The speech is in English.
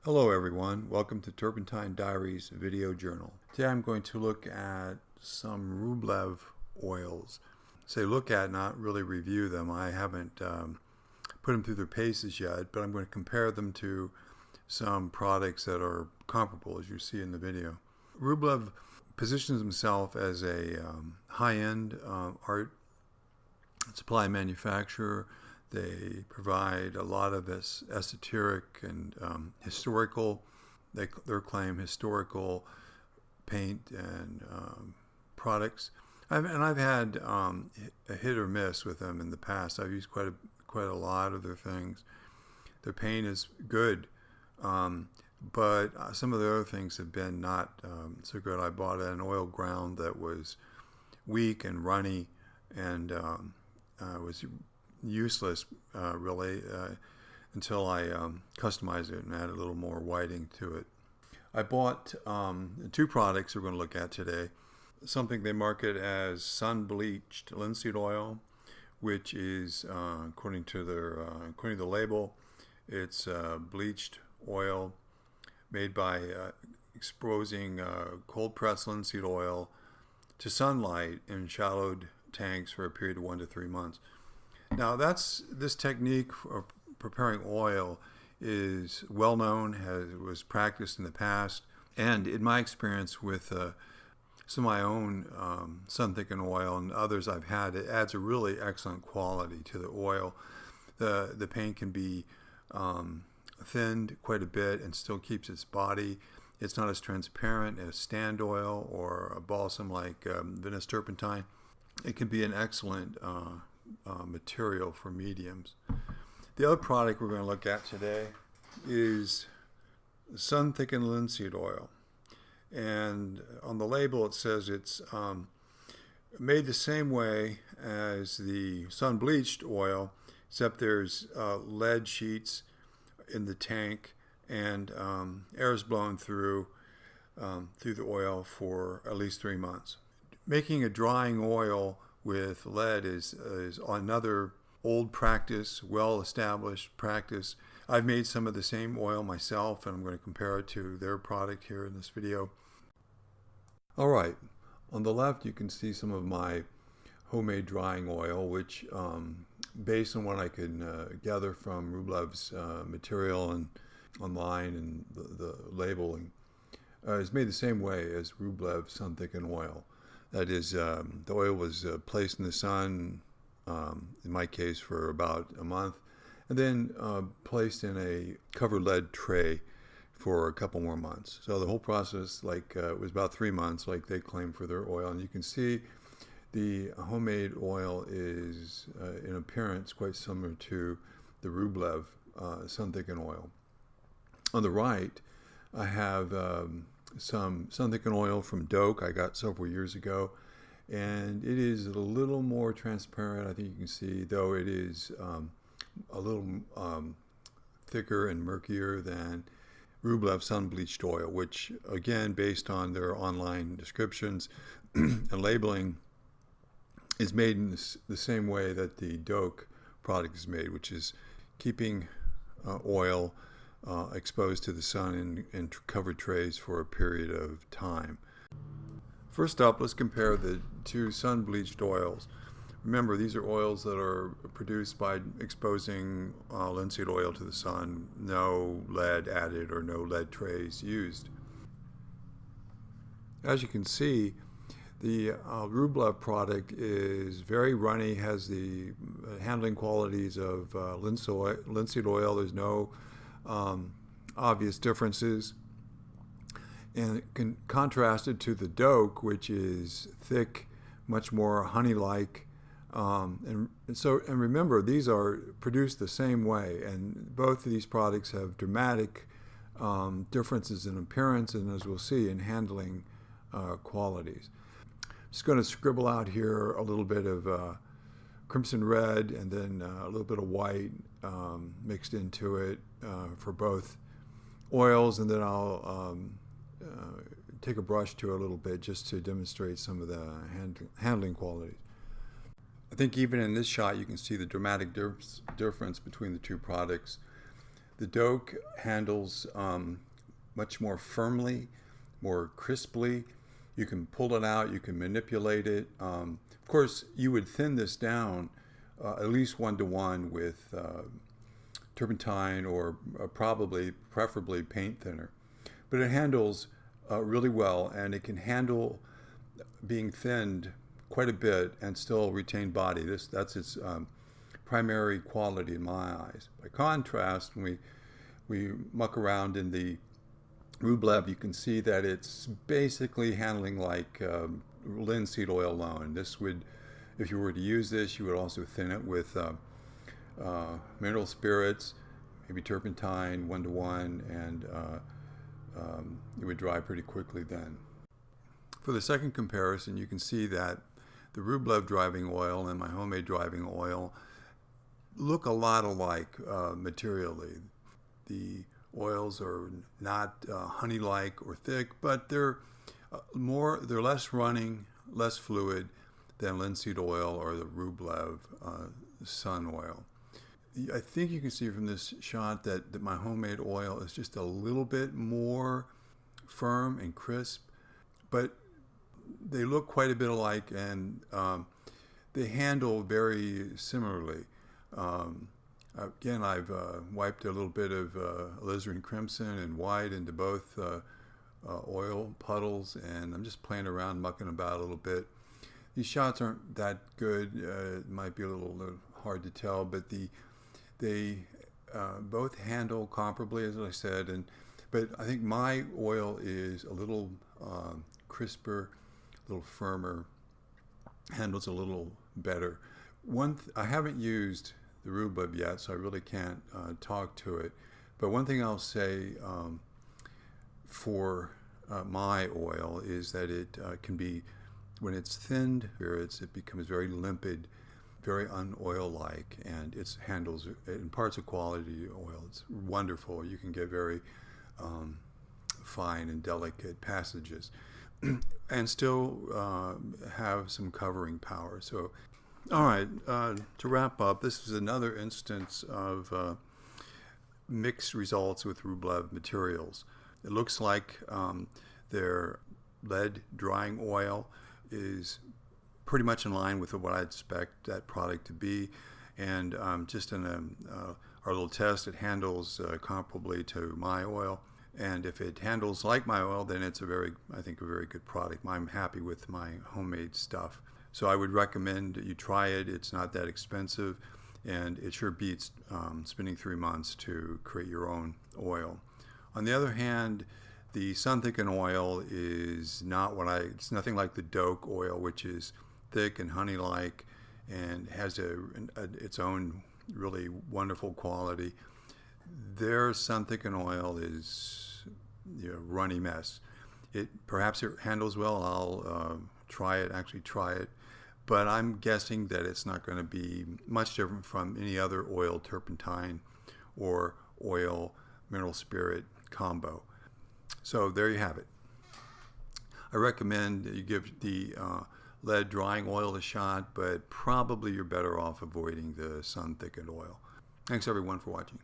Hello everyone, welcome to Turpentine Diaries video journal. Today I'm going to look at some Rublev oils. Say look at, not really review them. I haven't put them through their paces yet, but I'm going to compare them to some products that are comparable, as you see in the video. Rublev positions himself as a high-end art supply manufacturer. They provide a lot of this esoteric and historical, their claim, historical paint and products. I've had a hit or miss with them in the past. I've used quite a lot of their things. Their paint is good, but some of the other things have been not so good. I bought an oil ground that was weak and runny and was useless really until I customized it and added a little more whiting to it. I bought two products we're going to look at today. Something they market as sun bleached linseed oil, which is according to the label, it's bleached oil made by exposing cold pressed linseed oil to sunlight in shallowed tanks for a period of 1 to 3 months. Now this technique for preparing oil is well known, was practiced in the past, and in my experience with some of my own sun thickened oil and others I've had, it adds a really excellent quality to the oil. The paint can be thinned quite a bit and still keeps its body. It's not as transparent as stand oil or a balsam like Venice turpentine. It can be an excellent material for mediums. The other product we're going to look at today is sun thickened linseed oil, and on the label it says it's made the same way as the sun bleached oil, except there's lead sheets in the tank and air is blown through the oil for at least 3 months. Making a drying oil with lead is another old practice, well-established practice. I've made some of the same oil myself, and I'm going to compare it to their product here in this video. All right, on the left you can see some of my homemade drying oil, which based on what I can gather from Rublev's material and online and the labeling, is made the same way as Rublev sun thickened oil. That is, the oil was placed in the sun, in my case, for about a month, and then placed in a covered lead tray for a couple more months. So the whole process, it was about 3 months, like they claim for their oil. And you can see the homemade oil is, in appearance, quite similar to the Rublev sun thickened oil. On the right, I have some sun thickened oil from Doak I got several years ago, and it is a little more transparent. I think you can see, though it is a little thicker and murkier than Rublev sun bleached oil, which again, based on their online descriptions and labeling, is made in the same way that the Doak product is made, which is keeping oil exposed to the sun in covered trays for a period of time. First up, let's compare the two sun bleached oils. Remember, these are oils that are produced by exposing linseed oil to the sun, no lead added or no lead trays used. As you can see, the Rublev product is very runny, has the handling qualities of linseed oil. There's no obvious differences, and contrasted to the Doak, which is thick, much more honey-like, and remember, these are produced the same way, and both of these products have dramatic differences in appearance and, as we'll see, in handling qualities. I'm just going to scribble out here a little bit of crimson red and then a little bit of white mixed into it for both oils, and then I'll take a brush to it a little bit just to demonstrate some of the handling qualities. I think even in this shot you can see the dramatic difference between the two products. The Doak handles much more firmly, more crisply. You can pull it out, you can manipulate it. Of course, you would thin this down at least 1-to-1 with turpentine or preferably paint thinner. But it handles really well, and it can handle being thinned quite a bit and still retain body. That's its primary quality in my eyes. By contrast, when we muck around in the Rublev, you can see that it's basically handling like linseed oil alone. This would, if you were to use this, you would also thin it with mineral spirits, maybe turpentine, 1-to-1, and it would dry pretty quickly then. For the second comparison, you can see that the Rublev driving oil and my homemade driving oil look a lot alike materially. The oils are not honey-like or thick, but they're less running, less fluid than linseed oil or the Rublev sun oil. I think you can see from this shot that my homemade oil is just a little bit more firm and crisp, but they look quite a bit alike, and they handle very similarly. Again, I've wiped a little bit of alizarin crimson and white into both oil puddles, and I'm just playing around, mucking about a little bit. These shots aren't that good. It might be a little hard to tell, but they both handle comparably, as I said. But I think my oil is a little crisper, a little firmer, handles a little better. I haven't used the Rublev yet, so I really can't talk to it. But one thing I'll say for my oil is that it can be, when it's thinned spirits, it becomes very limpid, very unoil-like, and it handles, in parts of quality oil, it's wonderful. You can get very fine and delicate passages and still have some covering power. So, all right, to wrap up, this is another instance of mixed results with Rublev materials. It looks like their lead drying oil is pretty much in line with what I'd expect that product to be, and just in our little test, it handles comparably to my oil. And if it handles like my oil, then it's I think a very good product. I'm happy with my homemade stuff. So I would recommend you try it. It's not that expensive, and it sure beats spending 3 months to create your own oil. On the other hand, the sun-thickened oil is it's nothing like the Doak oil, which is thick and honey-like and has its own really wonderful quality. Their sun-thickened oil is a runny mess. Perhaps it handles well. I'll actually try it, but I'm guessing that it's not going to be much different from any other oil turpentine or oil mineral spirit combo. So there you have it. I recommend that you give the lead drying oil a shot, but probably you're better off avoiding the sun thickened oil. Thanks everyone for watching.